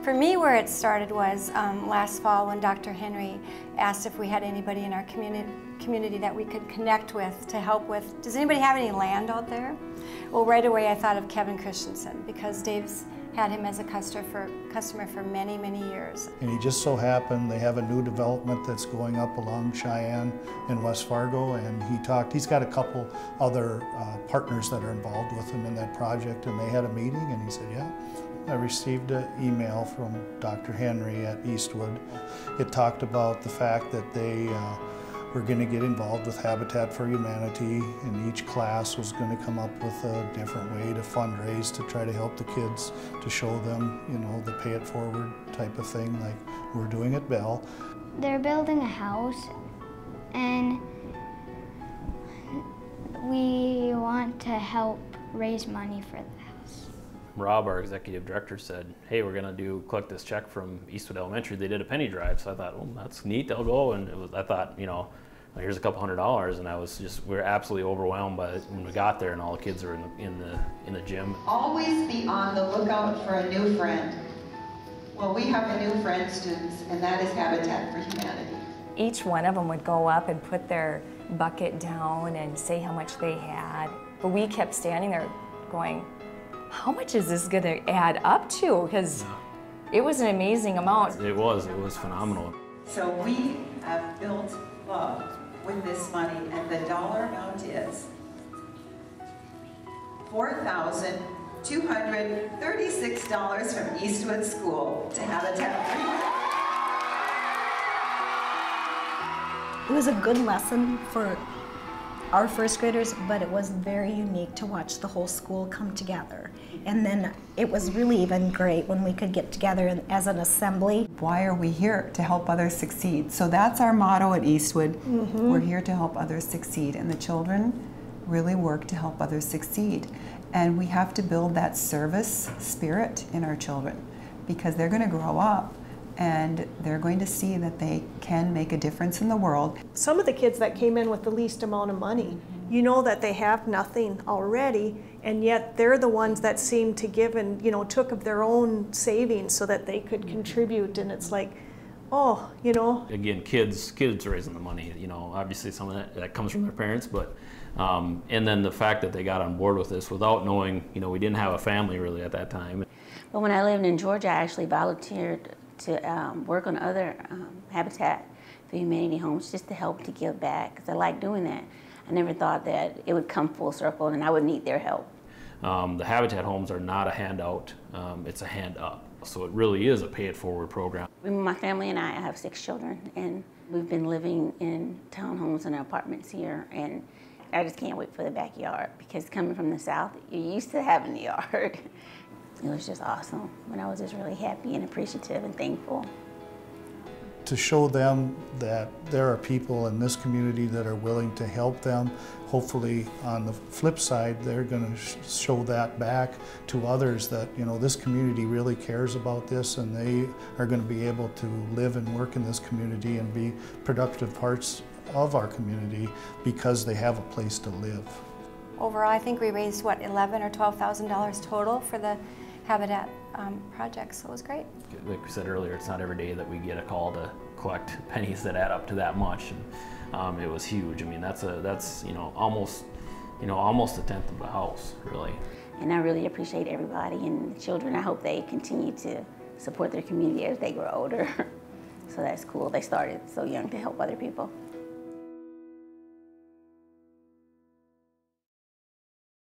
For me, where it started was last fall when Dr. Henry asked if we had anybody in our community that we could connect with to help with, does anybody have any land out there? Well, right away I thought of Kevin Christensen because Dave's had him as a customer for many, many years. And he just so happened they have a new development that's going up along Cheyenne in West Fargo, and he's got a couple other partners that are involved with him in that project, and they had a meeting and he said, yeah. I received an email from Dr. Henry at Eastwood. It talked about the fact that they were going to get involved with Habitat for Humanity, and each class was going to come up with a different way to fundraise to try to help the kids, to show them, you know, the pay it forward type of thing like we're doing at Bell. They're building a house, and we want to help raise money for the house. Rob, our executive director, said, hey, we're going to collect this check from Eastwood Elementary. They did a penny drive, so I thought, well, that's neat, I'll go. And I thought, you know, here's a couple $100, and we were absolutely overwhelmed by it when we got there and all the kids were in the gym. Always be on the lookout for a new friend. Well, we have a new friend, students, and that is Habitat for Humanity. Each one of them would go up and put their bucket down and say how much they had. But we kept standing there going, how much is this going to add up to? Because it was an amazing amount. It was phenomenal. So we have built love with this money, and the dollar amount is $4,236 from Eastwood School to Habitat for Humanity. It was a good lesson for our first graders, but it was very unique to watch the whole school come together. And then it was really even great when we could get together as an assembly. Why are we here? To help others succeed. So that's our motto at Eastwood. We're here to help others succeed, and the children really work to help others succeed. And we have to build that service spirit in our children, because they're going to grow up and they're going to see that they can make a difference in the world. Some of the kids that came in with the least amount of money, you know that they have nothing already, and yet they're the ones that seem to give and, you know, took of their own savings so that they could contribute, and it's like, oh, you know. Again, kids raising the money, you know, obviously some of that comes from their parents, but, and then the fact that they got on board with this without knowing, you know, we didn't have a family really at that time. But when I lived in Georgia, I actually volunteered to work on other Habitat for Humanity homes just to help to give back, because I like doing that. I never thought that it would come full circle and I would need their help. The Habitat homes are not a handout, it's a hand up. So it really is a pay it forward program. My family and I have 6 children, and we've been living in townhomes and apartments here, and I just can't wait for the backyard, because coming from the South, you're used to having the yard. It was just awesome, and I was just really happy and appreciative and thankful. To show them that there are people in this community that are willing to help them. Hopefully, on the flip side, they're going to show that back to others that, you know, this community really cares about this, and they are going to be able to live and work in this community and be productive parts of our community because they have a place to live. Overall, I think we raised, what, $11,000 or $12,000 total for the Habitat project, so it was great. Like we said earlier, it's not every day that we get a call to collect pennies that add up to that much, and it was huge. I mean, that's you know, almost a tenth of a house, really. And I really appreciate everybody and the children. I hope they continue to support their community as they grow older. So that's cool. They started so young to help other people.